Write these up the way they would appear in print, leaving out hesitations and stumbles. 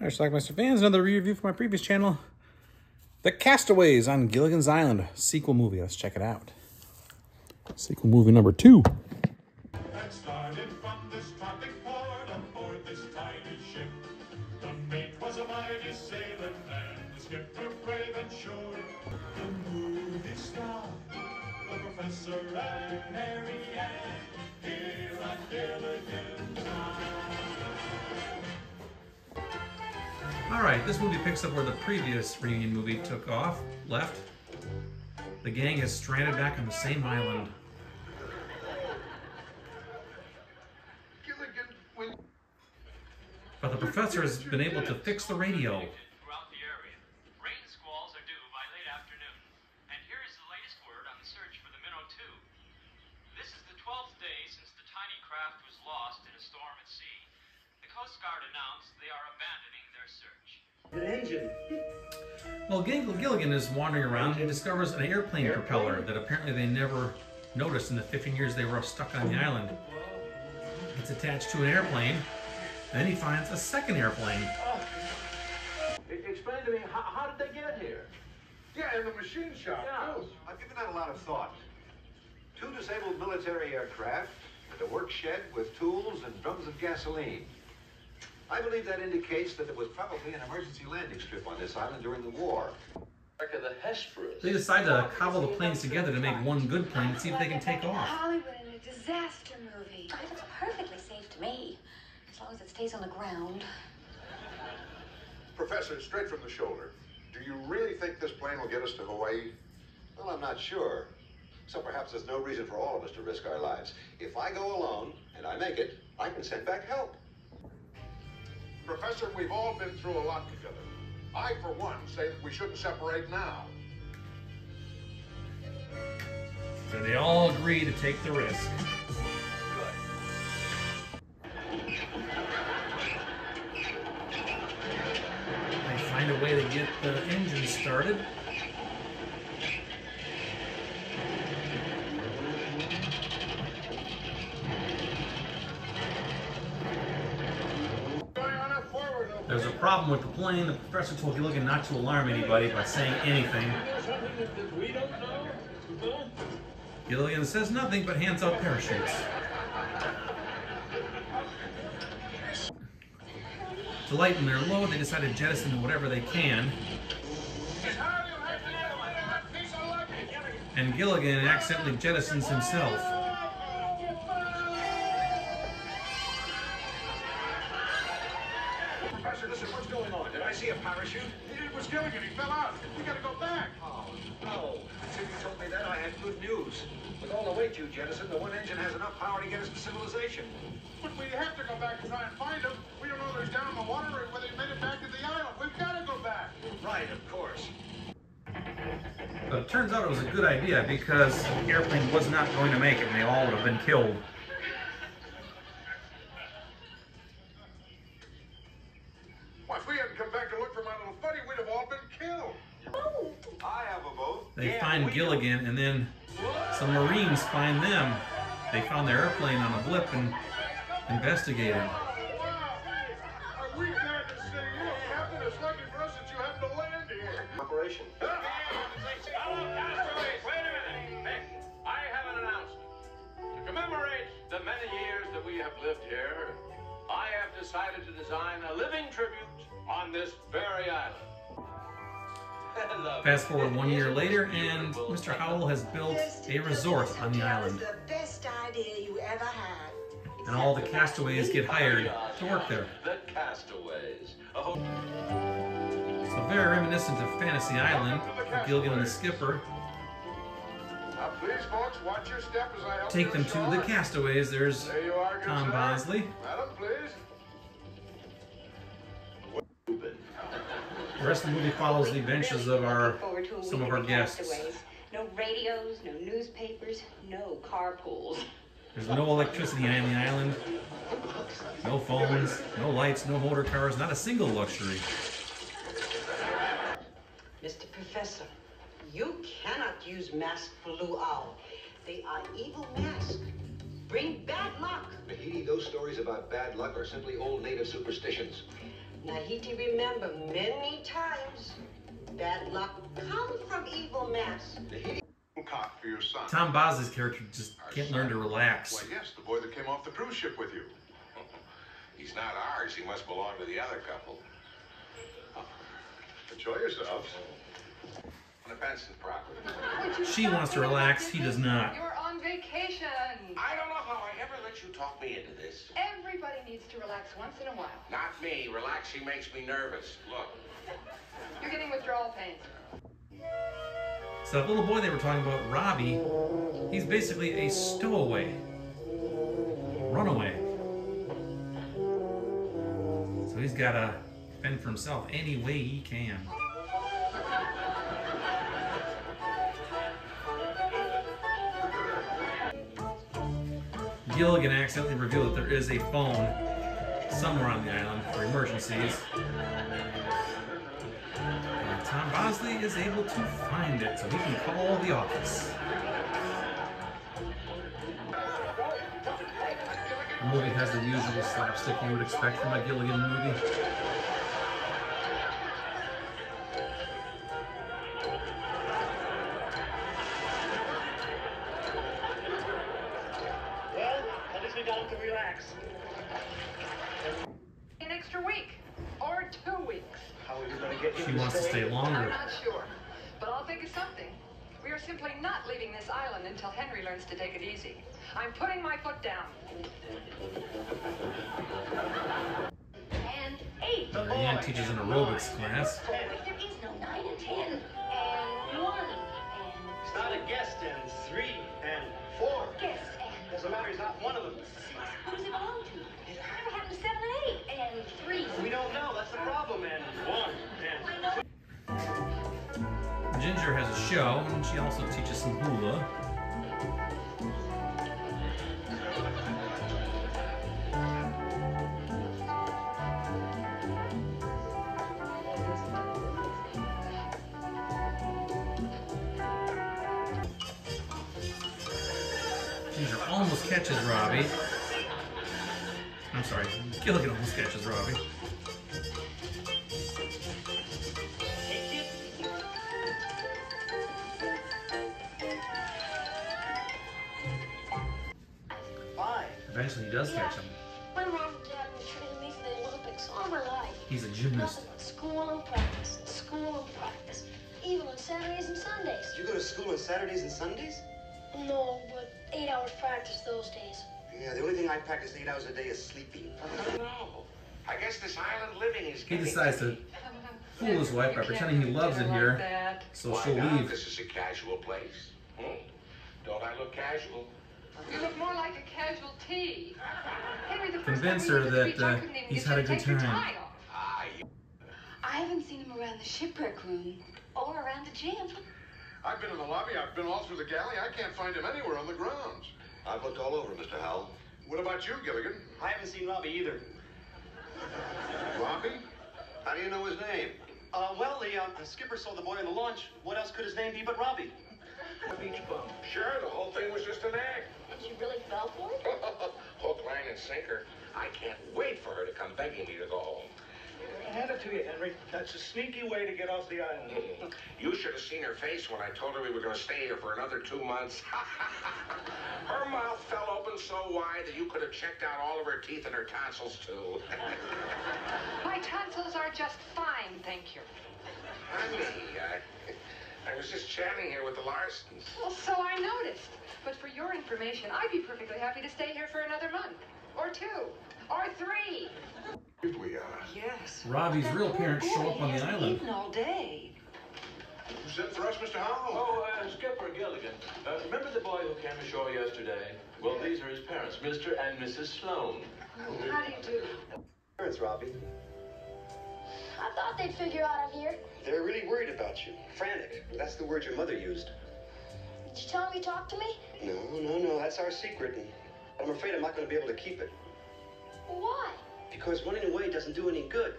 Hi, Schlockmeister fans, another review from my previous channel. The Castaways on Gilligan's Island sequel movie. Let's check it out. Sequel movie number 2. Started from this tropic port aboard this tiny ship. The mate was a mighty sailor and the skipper brave and sure. The movie star, the professor and Mary Ann, here on Gilligan's Island. Alright, this movie picks up where the previous reunion movie left. The gang is stranded back on the same island. But the professor has been able to fix the radio. Throughout the area. Rain squalls are due by late afternoon. And here is the latest word on the search for the Minnow 2. This is the 12th day since the tiny craft was lost in a storm at sea. The Coast Guard announced they are abandoning their search. An engine. Well, Gilligan is wandering around and he discovers an airplane propeller that apparently they never noticed in the 15 years they were stuck on the island. It's attached to an airplane. Then he finds a second airplane. Explain to me, how did they get here? Yeah, in the machine shop, too. I've given that a lot of thought. 2 disabled military aircraft and a work shed with tools and drums of gasoline. I believe that indicates that there was probably an emergency landing strip on this island during the war. Back of the Hesperus. They decide to cobble the planes together to make one good plane and see if they can take off. Hollywood in a disaster movie. It looks perfectly safe to me, as long as it stays on the ground. Professor, straight from the shoulder. Do you really think this plane will get us to Hawaii? Well, I'm not sure. So perhaps there's no reason for all of us to risk our lives. If I go alone and I make it, I can send back help. Professor, we've all been through a lot together. I, for one, say that we shouldn't separate now. So they all agree to take the risk. They find a way to get the engine started. There's a problem with the plane. The professor told Gilligan not to alarm anybody by saying anything. Gilligan says nothing but hands out parachutes. To lighten their load, they decide to jettison whatever they can. And Gilligan accidentally jettisons himself. Professor, listen, what's going on? Did I see a parachute? It was Gilligan. He fell out. We gotta go back. Oh, no. Until you told me that, I had good news. With all the weight you jettisoned, the one engine has enough power to get us to civilization. But we have to go back and try and find him. We don't know if he's down in the water or whether he made it back to the island. We've got to go back. Right, of course. But it turns out it was a good idea because the airplane was not going to make it and they all would have been killed. Well, if we hadn't come back to look for my little buddy, we'd have all been killed. I have a boat. They find Gilligan and then some Marines find them. They found their airplane on a blip and investigated. Wow. Are we glad to see you, Captain? It's lucky for us that you happened to land here. Operation. Hello, castaways! Wait a minute! Hey, I have an announcement. To commemorate the many years that we have lived here, I have decided to design a living tribute on this very island. Fast forward 1 year later, and Mr. Howell has built a resort on the island. The best idea you ever had. And all the castaways get hired to work there. The Castaways. Oh. So very reminiscent of Fantasy Island, with Gilligan and the skipper Now, please, folks, watch your step as I help take you them to ashore. the castaways. There's There you are, good Tom sir. Bosley. Madam, please. The rest of the movie follows the adventures of some of our guests. No radios, no newspapers, no carpools. There's no electricity on the island, no phones, no lights, no motor cars, not a single luxury. Mr. Professor, you cannot use masks for luau. They are evil masks. Bring bad luck. Mahidi, those stories about bad luck are simply old native superstitions. Nahiti, remember, many times bad luck comes from evil masks. Cock for your son. Tom Bosley's character just can't learn to relax. Why, yes, the boy that came off the cruise ship with you. He's not ours. He must belong to the other couple. Enjoy yourselves. On the Benson property. She wants to relax, he does not. You're on vacation. I don't know how I ever let you talk me into this. Everybody needs to relax once in a while. Not me. Relaxing makes me nervous. Look. You're getting withdrawal pains. So that little boy they were talking about, Robbie, he's basically a stowaway. Runaway. So he's got to fend for himself any way he can. Gilligan accidentally revealed that there is a phone somewhere on the island for emergencies. And Tom Bosley is able to find it so he can call the office. The movie has the usual slapstick you would expect from a Gilligan movie. An extra week or 2 weeks. How are you going to get She wants to stay longer. I'm not sure, but I'll think of something. We are simply not leaving this island until Henry learns to take it easy. I'm putting my foot down. And 8. Diane teaches an aerobics class. There is no 9 and 10. And 1. And It's not a guest and 3 and 4. guess. And Doesn't matter, he's not one of them. 6. Who does it belong to? Whatever happened to 7 and 8? And 3. We don't know, that's the problem. And 1 and Ginger has a show, and she also teaches some hula. Ginger almost catches Robbie. I'm sorry, Gilligan almost catches Robbie. Eventually he does catch him. My mom and dad were training me for the Olympics all my life. He's a gymnast. Nothing but school and practice, school and practice. Even on Saturdays and Sundays. You go to school on Saturdays and Sundays? No, but 8 hours practice those days. Yeah, the only thing I practice 8 hours a day is sleeping. No. I guess this island living is He getting decides to fool his wife by pretending he loves it here, so Why she'll not? leave. This is a casual place. Don't I look casual? You look more like a casualty. Henry, the first Convince time we her were at the beach, I that couldn't even he's get had you a to good take your time. tie off. I haven't seen him around the shipwreck room or around the gym. I've been in the lobby, I've been all through the galley. I can't find him anywhere on the grounds. I've looked all over, Mr. Howell. What about you, Gilligan? I haven't seen Robbie either. Robbie? How do you know his name? Well, the skipper saw the boy on the launch. What else could his name be but Robbie? Beach bum. Sure, the whole thing was just an act. And you really fell for it? Hook, line, and sinker. I can't wait for her to come begging me to go home. Hand it to you, Henry. That's a sneaky way to get off the island. You should have seen her face when I told her we were going to stay here for another 2 months. Her mouth fell open so wide that you could have checked out all of her teeth and her tonsils, too. My tonsils are just fine, thank you. Honey, I was just chatting here with the Larsons. Well, so I noticed. But for your information, I'd be perfectly happy to stay here for another month. Or 2. Or 3. If we are. Yes. Robbie's real parents show up on the island. Eaten all day. Who sent for us, Mr. Howell? Oh, Skipper Gilligan. Remember the boy who came ashore yesterday? Well, these are his parents, Mr. and Mrs. Sloan. How do you do? Parents, Robbie. I thought they'd figure out I'm here. They're really worried about you. Frantic. That's the word your mother used. Did you tell them you talked to me? No. That's our secret. And I'm afraid I'm not going to be able to keep it. Why? Because running away doesn't do any good.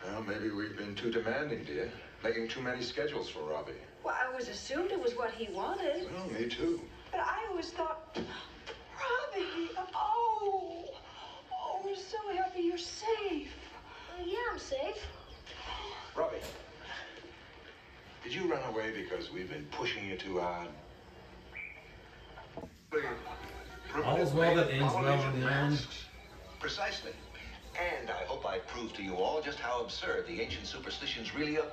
Well, maybe we've been too demanding, dear. Making too many schedules for Robbie. Well, I always assumed it was what he wanted. Well, me too. But I always thought, Robbie, oh, we're so happy you're safe. we've been pushing you too hard. All's well that ends well on the island. Precisely. And I hope I proved to you all just how absurd the ancient superstitions really are.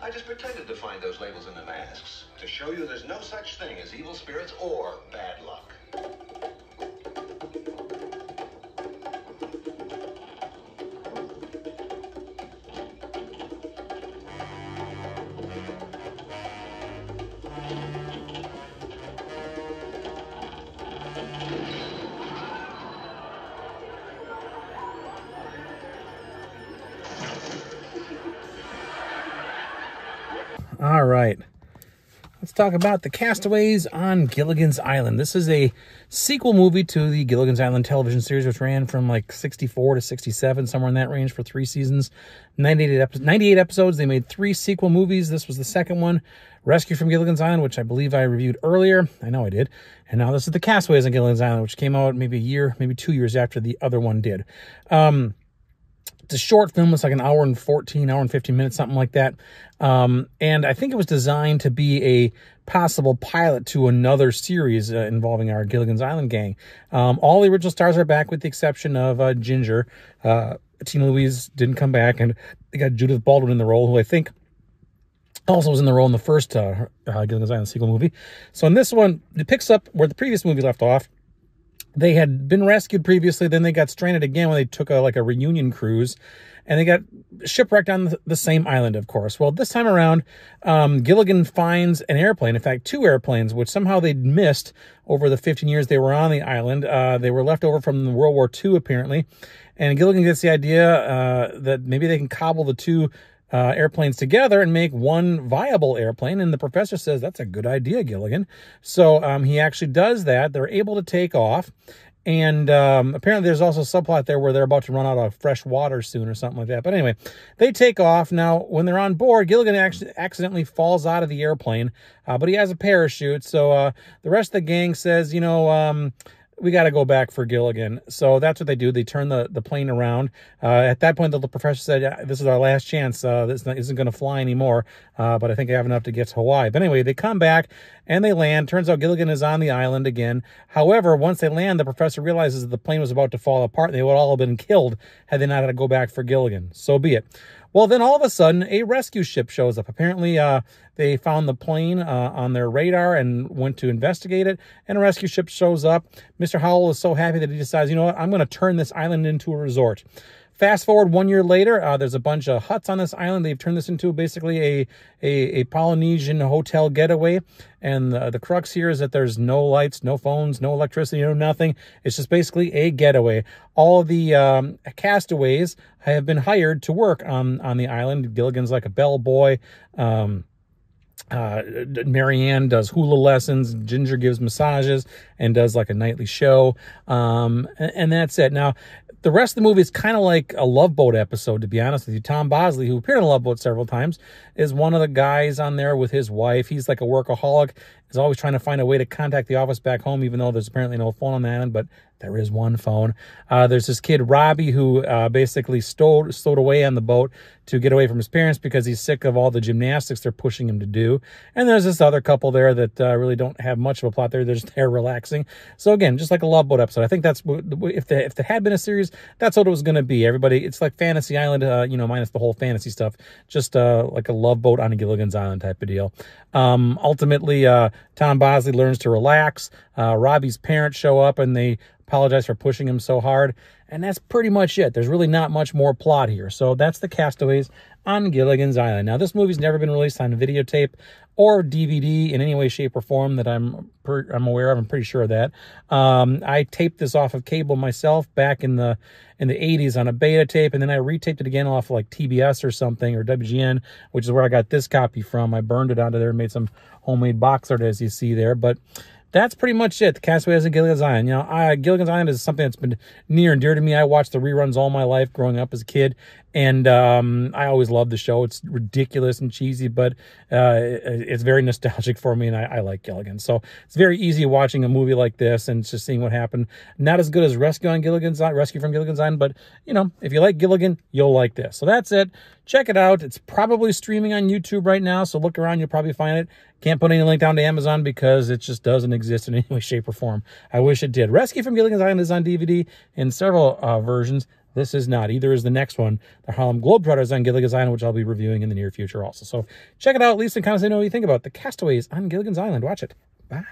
I just pretended to find those labels in the masks to show you there's no such thing as evil spirits or bad luck. All right, let's talk about the Castaways on Gilligan's Island. This is a sequel movie to the Gilligan's Island television series, which ran from like 64 to 67, somewhere in that range for 3 seasons, 98 episodes. They made 3 sequel movies. This was the second one, Rescue from Gilligan's Island, which I believe I reviewed earlier. I know I did. And now this is the Castaways on Gilligan's Island, which came out maybe a year, maybe 2 years after the other one did. It's a short film. It's like an hour and 15 minutes, something like that. And I think it was designed to be a possible pilot to another series involving our Gilligan's Island gang. All the original stars are back with the exception of Ginger. Tina Louise didn't come back, and they got Judith Baldwin in the role, who I think also was in the role in the first Gilligan's Island sequel movie. So in this one, it picks up where the previous movie left off. They had been rescued previously, then they got stranded again when they took like a reunion cruise, and they got shipwrecked on the same island, of course. Well, this time around, Gilligan finds an airplane, in fact, 2 airplanes, which somehow they'd missed over the 15 years they were on the island. They were left over from World War II, apparently, and Gilligan gets the idea that maybe they can cobble the 2 airplanes together and make one viable airplane. And the professor says, that's a good idea, Gilligan. So he actually does that. They're able to take off. And apparently there's also a subplot there where they're about to run out of fresh water soon or something like that. But anyway, they take off. Now, when they're on board, Gilligan actually accidentally falls out of the airplane, but he has a parachute. So the rest of the gang says, you know, we got to go back for Gilligan. So that's what they do. They turn the plane around. At that point, the professor said, yeah, this is our last chance. This isn't going to fly anymore, but I think I have enough to get to Hawaii. But anyway, they come back and they land. Turns out Gilligan is on the island again. However, once they land, the professor realizes that the plane was about to fall apart and they would all have been killed had they not had to go back for Gilligan. So be it. Well, then all of a sudden, a rescue ship shows up. Apparently, they found the plane on their radar and went to investigate it, and a rescue ship shows up. Mr. Howell is so happy that he decides, you know what, I'm going to turn this island into a resort. Fast forward 1 year later, there's a bunch of huts on this island. They've turned this into basically a Polynesian hotel getaway. And the crux here is that there's no lights, no phones, no electricity, no nothing. It's just basically a getaway. All the castaways have been hired to work on the island. Gilligan's like a bellboy. Marianne does hula lessons. Ginger gives massages and does like a nightly show. And that's it. Now, the rest of the movie is kind of like a Love Boat episode, to be honest with you. Tom Bosley, who appeared in Love Boat several times, is one of the guys on there with his wife. He's like a workaholic. He's always trying to find a way to contact the office back home, even though there's apparently no phone on the island, but there is one phone. There's this kid, Robbie, who basically stowed away on the boat to get away from his parents because he's sick of all the gymnastics they're pushing him to do. And there's this other couple there that really don't have much of a plot there. They're just there relaxing. So again, just like a Love Boat episode. I think that's, if there had been a series, that's what it was going to be. Everybody, it's like Fantasy Island, minus the whole fantasy stuff. Just like a Love Boat on a Gilligan's Island type of deal. Ultimately, Tom Bosley learns to relax. Robbie's parents show up and they apologize for pushing him so hard. And that's pretty much it. There's really not much more plot here. So that's the Castaways on Gilligan's Island. Now, this movie's never been released on videotape or DVD in any way, shape, or form that I'm aware of. I'm pretty sure of that. I taped this off of cable myself back in the 80s on a beta tape, and then I retaped it again off like TBS or something, or WGN, which is where I got this copy from. I burned it onto there and made some homemade box art, as you see there. But that's pretty much it. The Castaways of Gilligan's Island. You know, Gilligan's Island is something that's been near and dear to me. I watched the reruns all my life growing up as a kid. And I always love the show. It's ridiculous and cheesy, but it's very nostalgic for me, and I like Gilligan's. So it's very easy watching a movie like this and just seeing what happened. Not as good as Rescue from Gilligan's Island, but, you know, if you like Gilligan, you'll like this. So that's it. Check it out. It's probably streaming on YouTube right now, so look around. You'll probably find it. Can't put any link down to Amazon because it just doesn't exist in any way, shape, or form. I wish it did. Rescue from Gilligan's Island is on DVD in several versions. This is not. Either is the next one, the Harlem Globetrotters on Gilligan's Island, which I'll be reviewing in the near future also. So check it out. At least and kind of say what you think about the Castaways on Gilligan's Island. Watch it. Bye.